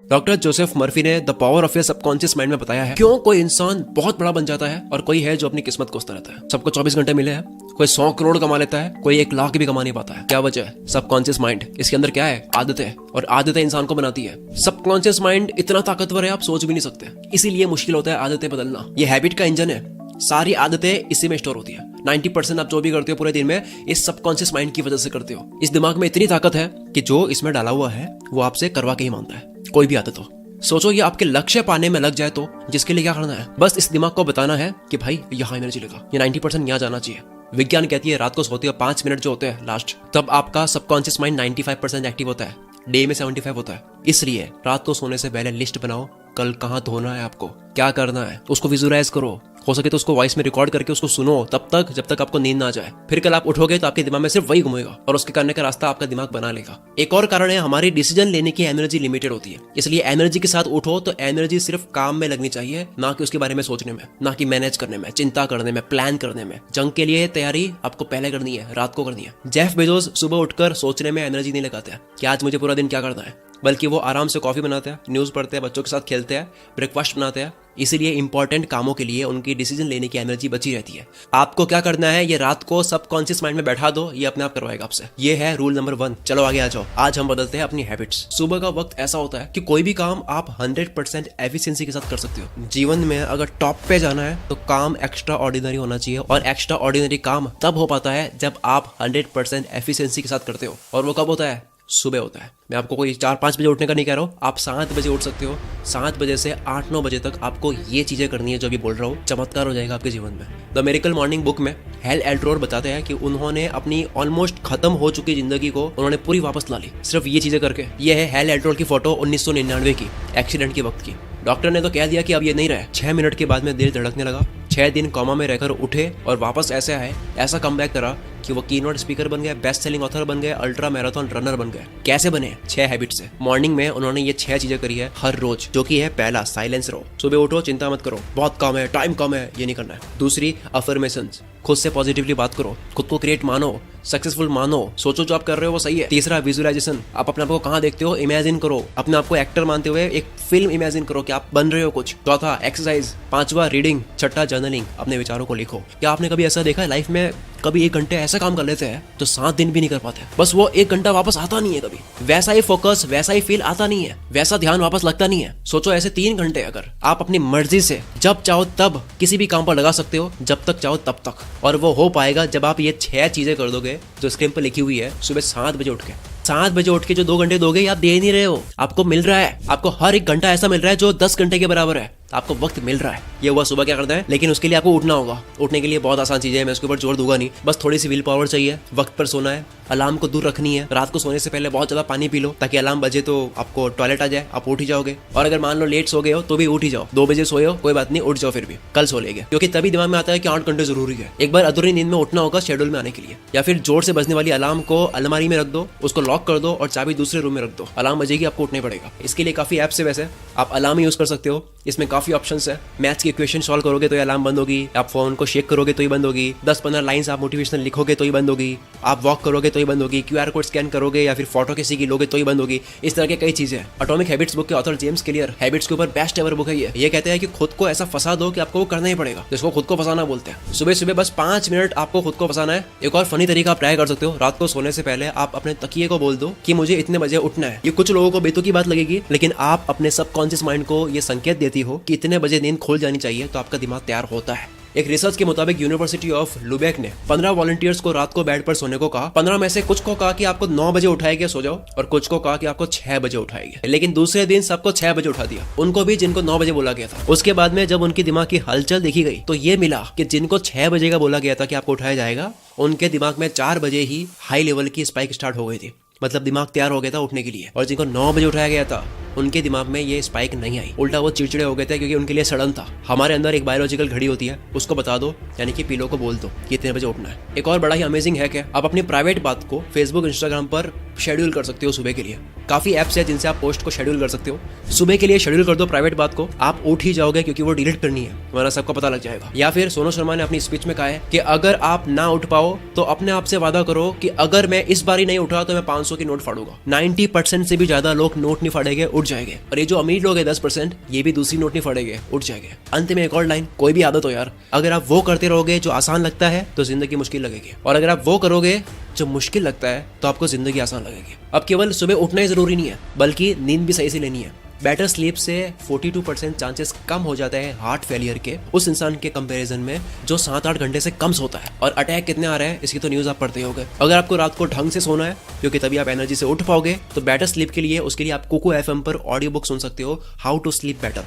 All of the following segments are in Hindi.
डॉक्टर जोसेफ मर्फी ने the power of your subconscious mind में बताया है क्यों कोई इंसान बहुत बड़ा बन जाता है और कोई है जो अपनी किस्मत कोसता रहता है। सबको 24 घंटे मिले हैं, कोई 100 करोड़ कमा लेता है, कोई 1 लाख भी कमा नहीं पाता है। क्या वजह है? Subconscious mind. इसके अंदर क्या है? आदतें, और आदतें इंसान को बनाती है। सबकॉन्शियस माइंड इतना ताकतवर है आप सोच भी नहीं सकते, इसीलिए मुश्किल होता है आदतें बदलना। ये हैबिट का इंजन है, सारी आदतें इसी में स्टोर होती है। 90% आप जो भी करते हो पूरे दिन में इस सबकॉन्शियस माइंड की वजह से करते हो। इस दिमाग में इतनी ताकत है कि जो इसमें डाला हुआ है वो आपसे करवा के ही मानता है, कोई भी आदत हो। सोचो ये आपके लक्ष्य पाने में लग जाए तो जिसके लिए क्या करना है? बस इस दिमाग को बताना है कि भाई यहाँ एनर्जी लगा, ये 90% यहाँ जाना चाहिए। विज्ञान कहती है रात को सोते हो 5 मिनट जो होते हैं लास्ट, तब आपका सबकॉन्शियस माइंड 95% एक्टिव होता है, डे में 75 होता है। इसलिए रात को सोने से पहले लिस्ट बनाओ, कल कहाँ धोना है, आपको क्या करना है, उसको विजुअलाइज करो। हो सके तो उसको वॉइस में रिकॉर्ड करके उसको सुनो तब तक जब तक आपको नींद ना आ जाए। फिर कल आप उठोगे तो आपके दिमाग में सिर्फ वही घूमेगा और उसके करने का रास्ता आपका दिमाग बना लेगा। एक और कारण है, हमारी डिसीजन लेने की एनर्जी लिमिटेड होती है, इसलिए एनर्जी के साथ उठो तो एनर्जी सिर्फ काम में लगनी चाहिए, ना कि उसके बारे में सोचने में, ना कि मैनेज करने में, चिंता करने में, प्लान करने में। जंग के लिए तैयारी आपको पहले करनी है, रात को करनी है। जेफ बेजोस सुबह उठकर सोचने में एनर्जी नहीं लगाते हैं कि आज मुझे पूरा दिन क्या करना है, बल्कि वो आराम से कॉफी बनाते हैं, न्यूज़ पढ़ते हैं, बच्चों के साथ खेलते हैं, ब्रेकफास्ट बनाते हैं। इसीलिए इंपॉर्टेंट कामों के लिए उनकी डिसीजन लेने की एनर्जी बची रहती है। आपको क्या करना है, ये रात को सबकॉन्शियस माइंड में बैठा दो, ये अपने आप करवाएगा आपसे। ये है रूल नंबर 1। चलो आगे आ जाओ। आज हम बदलते हैं अपनी हैबिट्स। सुबह का वक्त ऐसा होता है कि कोई भी काम आप 100% एफिशिएंसी के साथ कर सकते हो। जीवन में अगर टॉप पे जाना है तो काम एक्स्ट्रा ऑर्डिनरी होना चाहिए, और एक्स्ट्रा ऑर्डिनरी काम तब हो पाता है जब आप 100% एफिशिएंसी के साथ करते हो। और वो कब होता है? सुबह होता है। मैं आपको कोई 4-5 बजे उठने का नहीं कह रहा हूँ, आप 7 बजे उठ सकते हो। 7 बजे से 8-9 बजे तक आपको ये चीजें करनी है जो अभी बोल रहा हूँ, चमत्कार हो जाएगा आपके जीवन में। द मिरेकल मॉर्निंग बुक में हेल एल्ट्रोर बताते हैं कि उन्होंने अपनी ऑलमोस्ट खत्म हो चुकी जिंदगी को उन्होंने पूरी वापस ला ली, सिर्फ ये चीजें करके। ये है हेल एल्ट्रोर की फोटो 1999 की, एक्सीडेंट के वक्त की। डॉक्टर ने तो कह दिया कि अब ये नहीं रहे। 6 मिनट के बाद में दिल धड़कने लगा, 6 दिन कोमा में रहकर उठे और वापस ऐसे आए, ऐसा कमबैक करा कि वो कीनोट स्पीकर बन गए, बेस्ट सेलिंग ऑथर बन गए, अल्ट्रा मैराथन रनर बन गए। कैसे बने? 6 हैबिट से। मॉर्निंग में उन्होंने ये 6 चीजें करी है हर रोज, जो कि है पहला, साइलेंस रहो। सुबह उठो, चिंता मत करो, बहुत कम है, टाइम कम है, ये नहीं करना है। दूसरी, अफर्मेशंस, खुद से पॉजिटिवली बात करो, खुद को क्रिएट मानो, सक्सेसफुल मानो, सोचो जो आप कर रहे हो वो सही है। तीसरा, विजुअलाइजेशन, आप अपने आप को कहाँ देखते हो इमेजिन करो, अपने आप को एक्टर मानते हुए एक फिल्म इमेजिन करो कि आप बन रहे हो कुछ। चौथा, एक्सरसाइज। पांचवा, रीडिंग। छठा, जर्नलिंग, अपने विचारों को लिखो। क्या आपने कभी ऐसा देखा है लाइफ में, कभी 1 घंटे ऐसा काम कर लेते हैं तो 7 दिन भी नहीं कर पाते, बस वो 1 घंटा वापस आता नहीं है कभी। वैसा ही फोकस, वैसा ही फील आता नहीं है, वैसा ध्यान वापस लगता नहीं है। सोचो ऐसे 3 घंटे अगर आप अपनी मर्जी से जब चाहो तब किसी भी काम पर लगा सकते हो, जब तक चाहो तब तक, और वो हो पाएगा जब आप ये 6 चीजें कर दोगे जो स्क्रीन पर लिखी हुई है। सुबह 7 बजे उठ के, 7 बजे उठ के जो 2 घंटे दोगे आप दे नहीं रहे हो, आपको मिल रहा है। आपको हर 1 घंटा ऐसा मिल रहा है जो 10 घंटे के बराबर है, आपको वक्त मिल रहा है। ये हुआ सुबह क्या करना है, लेकिन उसके लिए आपको उठना होगा। उठने के लिए बहुत आसान चीजें हैं, मैं उसके ऊपर जोर दूंगा नहीं, बस थोड़ी सी विल पावर चाहिए। वक्त पर सोना है, अलार्म को दूर रखनी है, रात को सोने से पहले बहुत ज्यादा पानी पी लो ताकि अलार्म बजे तो आपको टॉयलेट आ जाए, आप उठ ही जाओगे। और अगर मान लो लेट सो गए हो तो भी उठ ही जाओ, 2 बजे सोए हो कोई बात नहीं, उठ जाओ, फिर भी कल सो लेंगे, क्योंकि तभी दिमाग में आता है कि 8 घंटे जरूरी है। एक बार अधूरी नींद में उठना होगा शेड्यूल में आने के लिए। या फिर जोर से बजने वाली अलार्म को अलमारी में रख दो, उसको लॉक कर दो और चाबी दूसरे रूम में रख दो, अलार्म बजेगी, आपको उठना पड़ेगा। इसके लिए काफी ऐप्स है, वैसे आप अलार्म यूज कर सकते हो, इसमें काफी ऑप्शंस है। मैथ्स की इक्वेशन सॉल्व करोगे तो ये अलार्म बंद होगी, आप फोन को शेक करोगे तो ही बंद होगी, 10-15 लाइंस आप मोटिवेशनल लिखोगे तो ही बंद होगी, आप वॉक करोगे तो ही बंद होगी, QR कोड स्कैन करोगे या फिर फोटो किसी की लोगे तो ही बंद होगी। इस तरह के कई चीजें हैं। एटॉमिक हैबिट्स बुक के ऑथर जेम्स क्लियर हैबिट्स के ऊपर बेस्ट एवर बुक है ये कहते हैं कि खुद को ऐसा फंसा दो कि आपको वो करना ही पड़ेगा, जिसको खुद को फंसाना बोलते हैं। सुबह सुबह बस 5 मिनट आपको खुद को फंसाना है। एक और फनी तरीका आप ट्राई कर सकते हो, रात को सोने से पहले आप अपने तकिए को बोल दो कि मुझे इतने बजे उठना है। ये कुछ लोगों को बेतुकी बात लगेगी, लेकिन आप अपने सबकॉन्शियस माइंड को ये संकेत देती हो कि इतने बजे नींद खुल जानी चाहिए, तो आपका दिमाग तैयार होता है। एक रिसर्च के मुताबिक यूनिवर्सिटी ऑफ लुबेक ने 15 वॉलंटियर्स को रात को बेड पर सोने को कहा। 15 में से कुछ को कहा कि आपको 9 बजे उठाएंगे सो जाओ, और कुछ को कहा कि आपको 6 बजे उठाएंगे। लेकिन दूसरे दिन सबको 6 बजे उठा दिया, उनको भी जिनको 9 बजे बोला गया था। उसके बाद में जब उनकी दिमाग की हलचल देखी गई तो ये मिला कि जिनको 6 बजे का बोला गया था कि आपको उठाया जाएगा, उनके दिमाग में 4 बजे ही हाई लेवल की स्पाइक स्टार्ट हो गई थी, मतलब दिमाग तैयार हो गया था उठने के लिए। और जिनको 9 बजे उठाया गया था उनके दिमाग में ये स्पाइक नहीं आई, उल्टा वो चिड़चिड़े हो गए थे, क्योंकि उनके लिए सडन था। हमारे अंदर एक बायोलॉजिकल घड़ी होती है, उसको बता दो, यानी कि पिलो को बोल दो कि इतने बजे उठना है। एक और बड़ा ही अमेजिंग है कि आप अपनी प्राइवेट बात को फेसबुक, इंस्टाग्राम पर शेड्यूल कर सकते हो सुबह के लिए। काफी एप्स है जिनसे आप पोस्ट को शेड्यूल कर सकते हो। सुबह के लिए शेड्यूल कर दो प्राइवेट बात को, आप उठ ही जाओगे क्योंकि वो डिलीट करनी है, वरना सबको पता लग जाएगा। या फिर सोनू शर्मा ने अपनी स्पीच में कहा है कि अगर आप ना उठ पाओ तो अपने आप से वादा करो कि अगर मैं इस बार ही नहीं उठा तो मैं 500 की नोट फाड़ूंगा। 90% से भी ज्यादा लोग नोट नहीं फाड़ेंगे, उठ उठ जाएंगे। और ये जो अमीर लोग हैं 10%, ये भी दूसरी नोट नहीं फटेंगे, उठ जाएंगे। अंत में एक और लाइन, कोई भी आदत हो यार, अगर आप वो करते रहोगे जो आसान लगता है तो जिंदगी मुश्किल लगेगी, और अगर आप वो करोगे जो मुश्किल लगता है तो आपको जिंदगी आसान लगेगी। अब केवल सुबह उठना ही जरूरी नहीं है, बल्कि नींद भी सही से लेनी है। बेटर स्लीप से 42% चांसेस कम हो जाता है हार्ट फेलियर के उस इंसान के कंपैरिजन में जो 7-8 घंटे से कम सोता है। और अटैक कितने आ रहे हैं इसकी तो न्यूज़ आप पढ़ते ही होंगे। अगर आपको रात को ढंग से सोना है, क्योंकि तभी आप एनर्जी से उठ पाओगे, तो बेटर स्लीप के लिए उसके लिए आप कुकू एफएम पर ऑडियो बुक सुन सकते हो, हाउ टू स्लीप बेटर,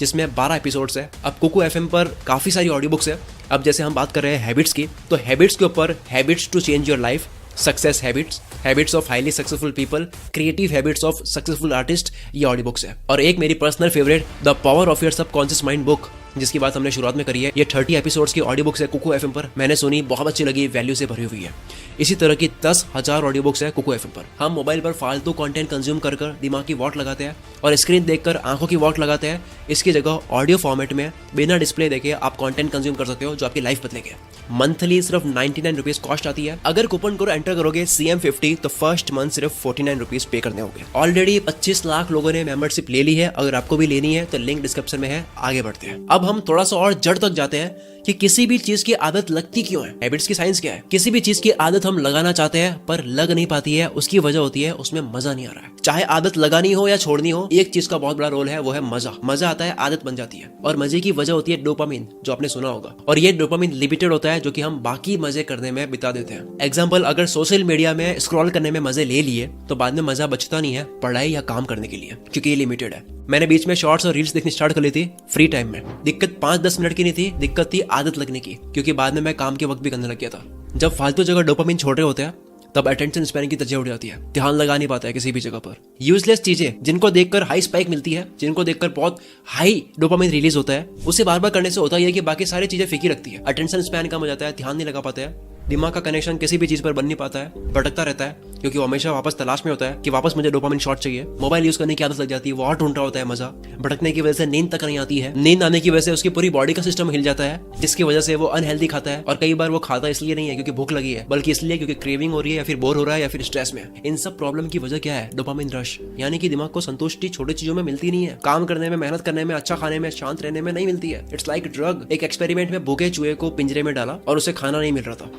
जिसमें 12 एपिसोड्स है। अब कुकू एफएम पर काफ़ी सारी ऑडियो बुक्स है। अब जैसे हम बात कर रहे हैं हैबिट्स की, तो हैबिट्स के ऊपर habits to change your life, success habits, habits of highly successful people, creative habits of successful artist, ये ऑडियो बुक्स है। और एक मेरी personal favourite, the power of your subconscious mind book, जिसकी बात हमने शुरुआत में करी है। ये 30 एपिसोड्स की ऑडियो बुक्स है कुकू एफएम पर। मैंने सुनी, बहुत अच्छी लगी, वैल्यू से भरी हुई है। इसी तरह की 10,000 ऑडियो बुक्स है कुकू एफएम पर। हम मोबाइल पर फालतू कंटेंट कंज्यूम कर दिमाग की वॉट लगाते हैं और स्क्रीन देखकर आंखों की वॉट लगाते हैं। इसकी जगह ऑडियो फॉर्मेट में बिना डिस्प्ले देखे आप कंटेंट कंज्यूम कर सकते हो जो आपकी लाइफ बदलेंगे। मंथली सिर्फ 99 रुपीज कॉस्ट आती है। अगर कूपन कोड एंटर करोगे CM50 तो फर्स्ट मंथ सिर्फ 49 रुपीज पे करने होंगे। ऑलरेडी 25 लाख लोगों ने मेंबरशिप ले ली है। अगर आपको भी लेनी है तो लिंक डिस्क्रिप्शन में है, आगे बढ़ते हैं। अब हम थोड़ा सा और जड़ तक जाते हैं कि किसी भी चीज की आदत लगती क्यों है। हैबिट्स की साइंस क्या है। किसी भी चीज की आदत हम लगाना चाहते हैं पर लग नहीं पाती है, उसकी वजह होती है उसमें मजा नहीं आ रहा है। चाहे आदत लगानी हो या छोड़नी हो, एक चीज का बहुत बड़ा रोल है, वो है मजा। मजा आता है, आदत बन जाती है, और मजे की वजह होती है डोपामिन, जो आपने सुना होगा। और ये डोपामिन लिमिटेड होता है, जो कि हम बाकी मजे करने में बिता देते हैं। एग्जाम्पल, अगर सोशल मीडिया में स्क्रॉल करने में मजे ले लिए तो बाद में मजा बचता नहीं है पढ़ाई या काम करने के लिए, क्योंकि ये लिमिटेड है। मैंने बीच में शॉर्ट्स और रील्स देखनी स्टार्ट कर ली थी फ्री टाइम में। दिक्कत 5-10 मिनट की नहीं थी, दिक्कत थी आदत लगने की, क्योंकि बाद में मैं काम के वक्त भी करने लग गया था। जब फालतू जगह डोपामिन छोड़ रहे होते हैं तब अटेंशन स्पैन की तर्जह उठ जाती है, ध्यान लगा नहीं पाता है किसी भी जगह पर। यूजलेस चीजें जिनको देखकर हाई स्पाइक मिलती है, जिनको देखकर बहुत हाई डोपामिन रिलीज होता है, उसे बार बार करने से होता है कि बाकी सारी चीजें फीकी रखती है। अटेंशन स्पैन कम हो जाता है, ध्यान नहीं लगा पाते हैं, दिमाग का कनेक्शन किसी भी चीज पर बन नहीं पाता है, भटकता रहता है, क्योंकि वो हमेशा वापस तलाश में होता है कि वापस मुझे डोपामिन शॉट चाहिए। मोबाइल यूज करने की आदत लग जाती है, वो और ढूंढ रहा होता है मजा। भटकने की वजह से नींद तक नहीं आती है, नींद आने की वजह से उसकी पूरी बॉडी का सिस्टम हिल जाता है, जिसकी वजह से वो अनहेल्दी खाता है। और कई बार वो खाता इसलिए नहीं है क्योंकि भूख लगी है, बल्कि इसलिए क्योंकि क्रेविंग हो रही है, या फिर बोर हो रहा है, या फिर स्ट्रेस में। इन सब प्रॉब्लम की वजह क्या है? डोपामिन रश, यानी कि दिमाग को संतुष्टि छोटी चीजों में मिलती नहीं है। काम करने में, मेहनत करने में, अच्छा खाने में, शांत रहने में नहीं मिलती है। It's like drug. एक एक्सपेरिमेंट में भूखे चूहे को पिंजरे में डाला और उसे खाना नहीं मिल रहा था।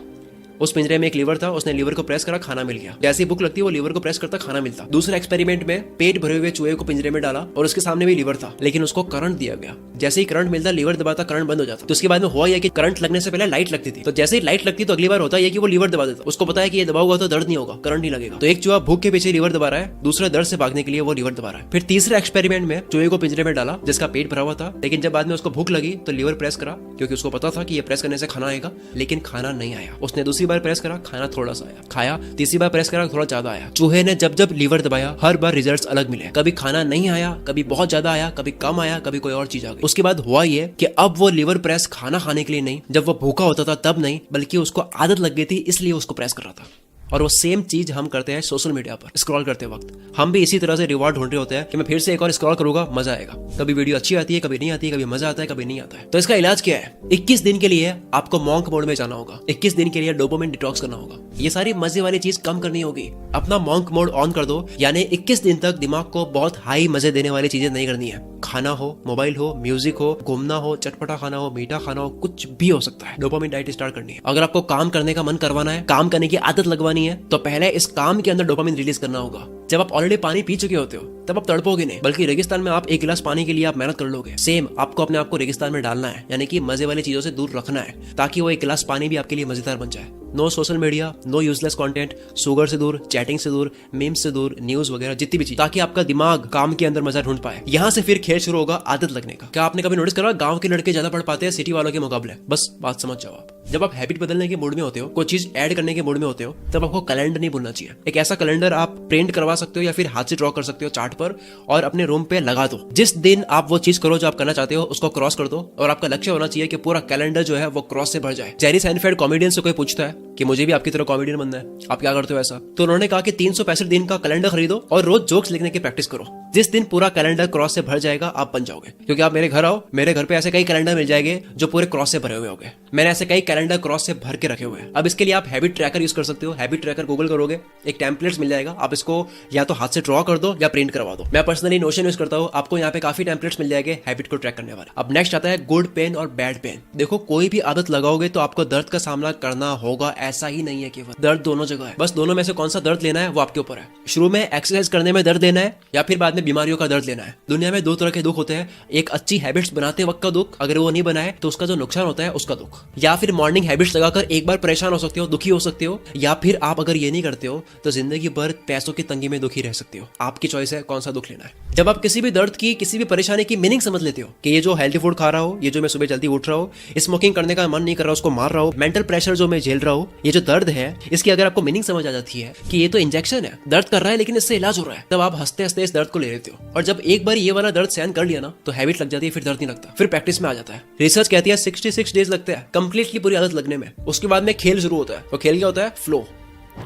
उस पिंजरे में एक लीवर था, उसने लीवर को प्रेस करा, खाना मिल गया। जैसी भूख लगती है वो लीवर को प्रेस करता, खाना मिलता। दूसरे एक्सपेरिमेंट में पेट भरे हुए चूहे को पिंजरे में डाला और उसके सामने भी लीवर था, लेकिन उसको करंट दिया गया। जैसे ही करंट मिलता, लीवर दबाता, करंट बंद हो जाता। तो उसके बाद में हुआ यह कि करंट लगने से पहले लाइट लगती थी, तो जैसे ही लाइट लगती तो अगली बार होता है कि वो लीवर दबा देता। उसको पता है कि ये दबा हुआ तो दर्द नहीं होगा, करंट नहीं लगेगा। तो एक चूहा भूख के पीछे लीवर दबा रहा है, दूसरा दर्द से भागने के लिए वो लीवर दबा रहा है। फिर तीसरे एक्सपेरिमेंट में चूहे को पिंजरे में डाला जिसका पेट भरा हुआ था, लेकिन जब बाद में उसको भूख लगी तो लीवर प्रेस करा, क्योंकि उसको पता था कि ये प्रेस करने से खाना आएगा, लेकिन खाना नहीं आया। उसने दूसरी बार प्रेस करा, खाना थोड़ा सा आया, खाया, तीसरी बार प्रेस करा, थोड़ा ज्यादा आया। चूहे ने जब जब लीवर दबाया हर बार रिजल्ट्स अलग मिले। कभी खाना नहीं आया, कभी बहुत ज्यादा आया, कभी कम आया, कभी कोई और चीज आ गई। उसके बाद हुआ ये कि अब वो लीवर प्रेस खाना खाने के लिए नहीं, जब वो भूखा होता था तब नहीं, बल्कि उसको आदत लग गई थी इसलिए उसको प्रेस कर रहा था। और वो सेम चीज हम करते हैं सोशल मीडिया पर स्क्रॉल करते वक्त। हम भी इसी तरह से रिवॉर्ड ढूंढ रहे होते हैं कि मैं फिर से एक और स्क्रॉल करूंगा, मजा आएगा। कभी वीडियो अच्छी आती है, कभी नहीं आती है, कभी मजा आता है, कभी नहीं आता है। तो इसका इलाज क्या है? 21 दिन के लिए आपको मॉन्क मोड में जाना होगा। 21 दिन के लिए डोपामिन डिटॉक्स करना होगा। ये सारी मजे वाली चीज कम करनी होगी। अपना मॉन्क मोड ऑन कर दो, यानी 21 दिन तक दिमाग को बहुत हाई मजे देने वाली चीजें नहीं करनी है। खाना हो, मोबाइल हो, म्यूजिक हो, घूमना हो, चटपटा खाना हो, मीठा खाना हो, कुछ भी हो सकता है। डोपामिन डाइट स्टार्ट करनी है। अगर आपको काम करने का मन करवाना है, काम करने की आदत लगवानी है, तो पहले इस काम के अंदर डोपामिन रिलीज करना होगा। जब आप ऑलरेडी पानी पी चुके होते हो तब आप तड़पोगे नहीं, बल्कि रेगिस्तान में आप 1 गिलास पानी के लिए आप मेहनत कर लोगे। सेम आपको अपने आप को रेगिस्तान में डालना है, यानी कि मजे वाली चीजों से दूर रखना है, ताकि वो 1 गिलास पानी भी आपके लिए मजेदार बन जाए। No social media, no useless content, sugar से दूर, चैटिंग से दूर, मीम्स से दूर, न्यूज वगैरह जितनी भी चीज, ताकि आपका दिमाग काम के अंदर मजा ढूंढ पाए। यहाँ से फिर खेल शुरू होगा आदत लगने का। क्या आपने कभी नोटिस करा गांव के लड़के ज्यादा पढ़ पाते हैं सिटी वालों के मुकाबले? बस बात समझ जाओ आप। जब आप हैबिट बदलने के मूड में होते हो, कोई चीज ऐड करने के मूड में होते हो, तब आपको कैलेंडर नहीं भूलना चाहिए। एक ऐसा कैलेंडर आप प्रिंट करवा सकते हो या फिर हाथ से ड्रॉ कर सकते हो चार्ट पर, और अपने रूम पे लगा दो। जिस दिन आप वो चीज करो जो आप करना चाहते हो, उसको क्रॉस कर दो, और आपका लक्ष्य होना चाहिए कि पूरा कैलेंडर जो है वो क्रॉस से भर जाए। जेरी साइनफेल्ड कॉमेडियन से कोई पूछता है कि मुझे भी आपकी तरह कॉमेडियन बनना है, आप क्या करते हो ऐसा? तो उन्होंने कहा कि 365 दिन का कैलेंडर खरीदो और रोज जोक्स लिखने की प्रैक्टिस करो। जिस दिन पूरा कैलेंडर क्रॉस से भर जाएगा आप बन जाओगे। क्योंकि आप मेरे घर आओ, मेरे घर पे ऐसे कई कैलेंडर मिल जाएंगे जो पूरे क्रॉस से भरे हुए होंगे। मैंने ऐसे कई कैलेंडर क्रॉस से भर के रखे हुए हैं। अब इसके लिए आप हैबिट ट्रैकर यूज कर सकते हो। हैबिट ट्रैकर गूगल करोगे, एक टेम्पलेट्स मिल जाएगा, आप इसको या तो हाथ से ड्रॉ कर दो या प्रिंट करवा दो। मैं पर्सनली नोशन यूज करता हूँ, आपको यहाँ पे काफी टेम्पलेट्स मिल जाएंगे हैबिट को ट्रैक करने वाले। अब नेक्स्ट आता है गुड पेन और बैड पेन। देखो कोई भी आदत लगाओगे तो आपको दर्द का सामना करना होगा, ऐसा ही नहीं है केवल दर्द दोनों जगह है। बस दोनों में से कौन सा दर्द लेना है वो आपके ऊपर है। शुरू में एक्सरसाइज करने में दर्द लेना है या फिर बाद में बीमारियों का दर्द लेना है। दुनिया में दो तरह के दुख होते हैं, एक अच्छी हैबिट्स बनाते वक्त का दुख, अगर वो नहीं बनाए तो उसका जो नुकसान होता है उसका दुख, या फिर मॉर्निंग हैबिट्स लगाकर एक बार परेशान हो सकते हो, दुखी हो सकते हो, या फिर आप अगर ये नहीं करते हो तो जिंदगी भर पैसों की तंगी में दुखी रह सकते हो। आपकी चॉइस है कौन सा दुख लेना है। जब आप किसी भी दर्द की, किसी भी परेशानी की मीनिंग समझ लेते हो कि ये जो हेल्थी फूड खा रहा हो, ये जो मैं सुबह जल्दी उठ रहा हूँ, स्मोकिंग करने का मन नहीं कर रहा, उसको मार रहा हूँ, मेंटल प्रेशर जो मैं झेल रहा हूँ, ये जो दर्द है, इसकी अगर आपको मीनिंग समझ आ जाती है कि ये तो इंजेक्शन है, दर्द कर रहा है लेकिन इससे इलाज हो रहा है, तब आप हंसते हंसते इस दर्द को ले लेते हो। और जब एक बार ये वाला दर्द सहन कर लिया ना तो हैबिट लग जाती है, फिर दर्द नहीं लगता, फिर प्रैक्टिस में आ जाता है। रिसर्च कहती है 66 डेज लगते हैं कंप्लीटली पूरी आदत लगने में। उसके बाद में खेल शुरू होता है, और खेल क्या होता है? फ्लो।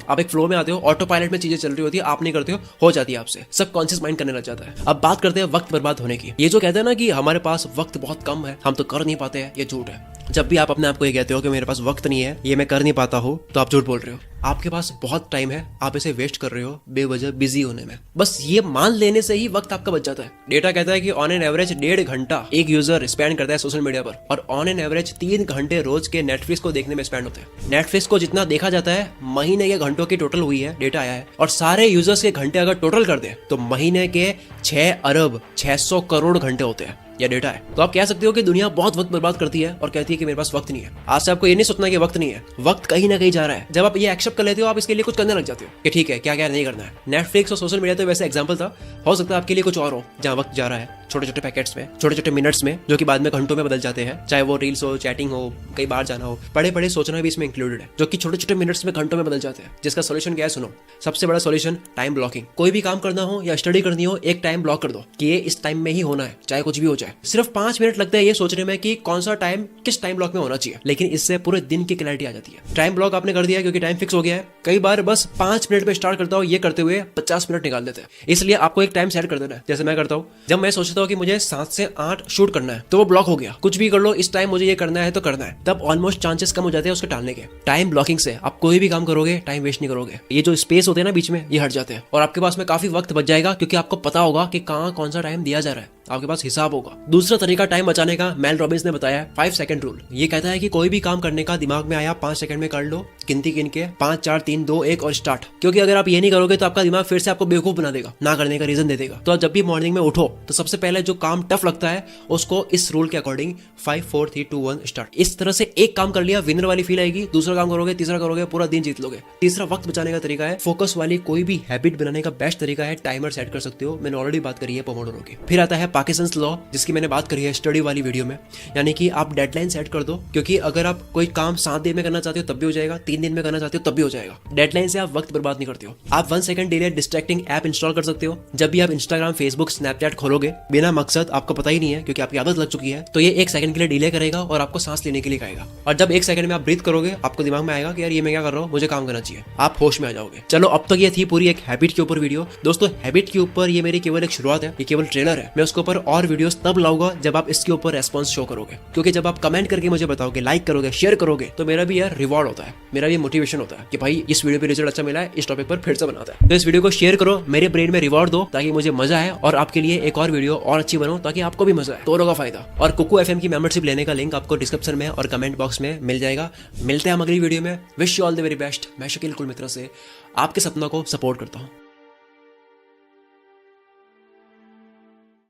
आप एक फ्लो में आते हो, ऑटो पायलट में चीजें चल रही होती है, आप नहीं करते हो जाती है आपसे, सबकॉन्शियस माइंड करने लग जाता है। अब बात करते हैं वक्त बर्बाद होने की। ये जो कहते हैं ना कि हमारे पास वक्त बहुत कम है, हम तो कर नहीं पाते हैं, ये झूठ है। जब भी आप अपने आप को ये कहते हो कि मेरे पास वक्त नहीं है, ये मैं कर नहीं पाता हूँ, तो आप झूठ बोल रहे हो। आपके पास बहुत टाइम है, आप इसे वेस्ट कर रहे हो बेवजह बिजी होने में। बस ये मान लेने से ही वक्त आपका बच जाता है। डेटा कहता है कि ऑन एन एवरेज 1.5 घंटा एक यूजर स्पेंड करता है सोशल मीडिया पर, और ऑन एन एवरेज 3 घंटे रोज के नेटफ्लिक्स को देखने में स्पेंड होते हैं। नेटफ्लिक्स को जितना देखा जाता है, महीने के घंटों की टोटल हुई है, डेटा आया है, और सारे यूजर्स के घंटे अगर टोटल कर दे तो महीने के 6 अरब 600 करोड़ घंटे होते हैं, या डेटा है। तो आप कह सकते हो कि दुनिया बहुत वक्त बर्बाद करती है और कहती है कि मेरे पास वक्त नहीं है। आज से आपको ये नहीं सोचना कि वक्त नहीं है, वक्त कहीं ना कहीं जा रहा है। जब आप ये एक्सेप्ट कर लेते हो, आप इसके लिए कुछ करने लग जाते हो कि ठीक है, क्या क्या नहीं करना है। नेटफ्लिक्स और सोशल मीडिया तो वैसे एग्जांपल था, हो सकता है आपके लिए कुछ और हो जहां वक्त जा रहा है छोटे छोटे पैकेट्स में, छोटे छोटे मिनट्स में, जो कि बाद में घंटों में बदल जाते हैं। चाहे वो रील्स हो, चैटिंग हो, कहीं बाहर जाना हो, पढ़े पढ़े सोचना भी इसमें इंक्लूडेड है, जो कि छोटे छोटे मिनट्स में घंटों में बदल जाते हैं। जिसका सोल्यूशन क्या है? सुनो, सबसे बड़ा सोल्यूशन टाइम ब्लॉकिंग। कोई भी काम करना हो या स्टडी करनी हो, एक टाइम ब्लॉक कर दो कि ये इस टाइम में ही होना है, चाहे कुछ भी हो जाए। सिर्फ 5 मिनट लगता है ये सोचने में कि कौन सा टाइम किस टाइम ब्लॉक में होना चाहिए, लेकिन इससे पूरे दिन की क्लैरिटी आ जाती है। टाइम ब्लॉक आपने कर दिया क्योंकि टाइम फिक्स हो गया है। कई बार बस 5 मिनट पे स्टार्ट करता हूँ, ये करते हुए 50 मिनट निकाल देते हैं। इसलिए आपको एक टाइम सेट कर देना है। जैसे मैं करता हूँ, जब मैं सोचता हूँ कि मुझे 7 से 8 शूट करना है, तो वो ब्लॉक हो गया। कुछ भी कर लो, इस टाइम मुझे ये करना है तो करना है, तब ऑलमोस्ट चांसेस कम हो जाते हैं उसके टालने के। टाइम ब्लॉकिंग से आप कोई भी काम करोगे, टाइम वेस्ट नहीं करोगे। ये जो स्पेस होते हैं ना बीच में, ये हट जाते हैं और आपके पास में काफी वक्त बच जाएगा, क्योंकि आपको पता होगा कि कहाँ कौन सा टाइम दिया जा रहा है, आपके पास हिसाब होगा। दूसरा तरीका टाइम बचाने का मेल रॉबिन्स ने बताया है 5 सेकंड रूल। ये कहता है कि कोई भी काम करने का दिमाग में आया 5 सेकंड में कर लो, गिनती गिन के 5 4 3 2 1 और स्टार्ट। क्योंकि अगर आप ये नहीं करोगे तो आपका दिमाग फिर से आपको बेवकूफ बना देगा, ना करने का रीजन दे देगा। तो जब भी मॉर्निंग में उठो तो सबसे पहले जो काम टफ लगता है उसको इस रूल के अकॉर्डिंग 5 4 3 2 1 स्टार्ट। इस तरह से एक काम कर लिया, विनर वाली फील आएगी। दूसरा काम करोगे, तीसरा करोगे, पूरा दिन जीत लोगे। तीसरा वक्त बचाने का तरीका है, फोकस वाली कोई भी हैबिट बनाने का बेस्ट तरीका है टाइमर सेट कर सकते हो। मैंने ऑलरेडी बात करी है पोमोडोरो की। फिर आता है पार्किंसंस लॉ, जिसकी मैंने बात करी है स्टडी वाली वीडियो में, यानी कि आप डेडलाइन सेट कर दो। क्योंकि अगर आप कोई काम 7 दिन में करना चाहते हो तब भी हो जाएगा, 3 दिन में करना चाहते हो तब भी हो जाएगा। डेडलाइन से आप वक्त बर्बाद नहीं करते हो। आप 1 second delay distracting app install कर सकते हो। जब भी आप इंस्टाग्राम, फेसबुक, स्नैपचैट खोलोगे बिना मकसद, आपको पता ही नहीं है क्योंकि आपकी आदत लग चुकी है, तो ये 1 सेकंड के लिए डिले करेगा और आपको सांस लेने के लिए कहेगा। और जब 1 सेकंड में आप ब्रीथ करोगे, आपको दिमाग में आएगा कि यार ये मैं क्या कर रहा हूँ, मुझे काम करना चाहिए। आप होश में आ जाओगे। चलो, अब तक ये थी पूरी एक हैबिट के ऊपर वीडियो। दोस्तों, हैबिट के ऊपर ये मेरी केवल एक शुरुआत है, ये केवल ट्रेलर है। मैं उसके ऊपर और वीडियोस तब लाऊंगा जब आप इसके ऊपर रेस्पॉन्स शो करोगे। क्योंकि जब आप कमेंट करके मुझे बताओगे, लाइक करोगे, शेयर करोगे, तो मेरा भी यार रिवॉर्ड होता है, मेरा भी मोटिवेशन होता है कि भाई इस वीडियो पे रिजल्ट अच्छा मिला है, इस टॉपिक पर फिर से बनाता है। तो इस वीडियो को शेयर करो, मेरे ब्रेन में रिवॉर्ड दो ताकि मुझे मजा आए और आपके लिए एक और वीडियो और अच्छी बनाऊं ताकि आपको भी मजा आए, दोनों का फायदा। और कुकू एफएम की मेंबरशिप लेने का लिंक आपको डिस्क्रिप्शन में और कमेंट बॉक्स में मिल जाएगा। मिलते हैं हम अगली वीडियो में। Wish you all the very best. मैं शकील कुल मित्रा से आपके सपनों को सपोर्ट करता हूँ।